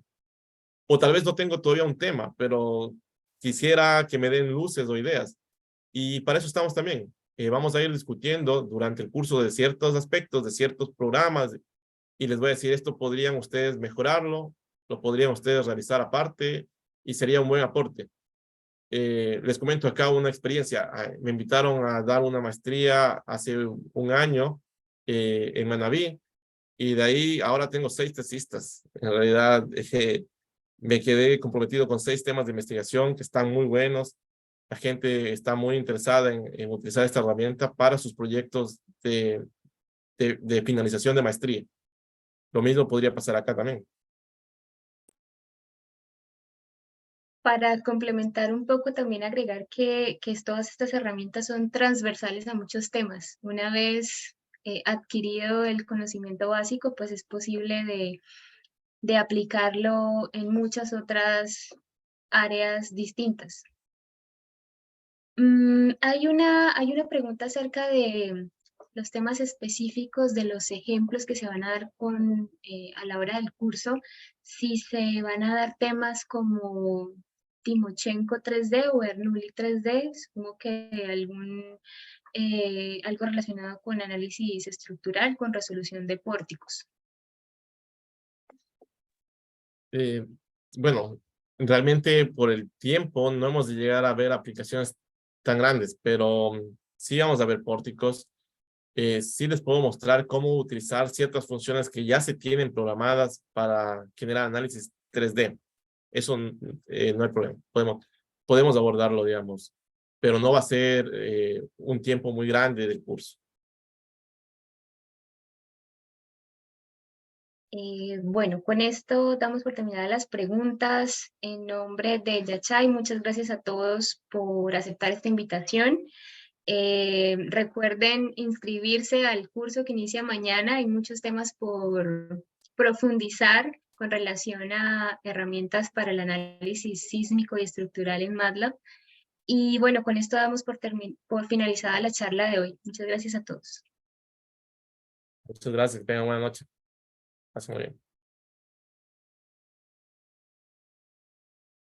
O tal vez no tengo todavía un tema, pero quisiera que me den luces o ideas. Y para eso estamos también. Vamos a ir discutiendo durante el curso de ciertos aspectos, de ciertos programas, y les voy a decir, esto podrían ustedes mejorarlo, lo podrían ustedes realizar aparte, y sería un buen aporte. Les comento acá una experiencia. Me invitaron a dar una maestría hace un año en Manabí, y de ahí ahora tengo 6 tesistas. En realidad, me quedé comprometido con 6 temas de investigación que están muy buenos. La gente está muy interesada en utilizar esta herramienta para sus proyectos de finalización de maestría. Lo mismo podría pasar acá también. Para complementar un poco, también agregar que todas estas herramientas son transversales a muchos temas. Una vez adquirido el conocimiento básico, pues es posible de aplicarlo en muchas otras áreas distintas. Hay una pregunta acerca de los temas específicos de los ejemplos que se van a dar a la hora del curso, si se van a dar temas como Timochenko 3D o Bernoulli 3D, supongo que algo relacionado con análisis estructural, con resolución de pórticos. Eh, bueno, realmente por el tiempo no hemos de llegar a ver aplicaciones tan grandes, pero sí vamos a ver pórticos. Sí les puedo mostrar cómo utilizar ciertas funciones que ya se tienen programadas para generar análisis 3D. Eso no hay problema. Podemos abordarlo, digamos, pero no va a ser un tiempo muy grande del curso. Bueno, con esto damos por terminadas las preguntas. En nombre de Yachay, muchas gracias a todos por aceptar esta invitación. Recuerden inscribirse al curso que inicia mañana. Hay muchos temas por profundizar con relación a herramientas para el análisis sísmico y estructural en MATLAB. Y bueno, con esto damos por finalizada la charla de hoy. Muchas gracias a todos. Muchas gracias. Que tengan buena noche. Pasen muy bien.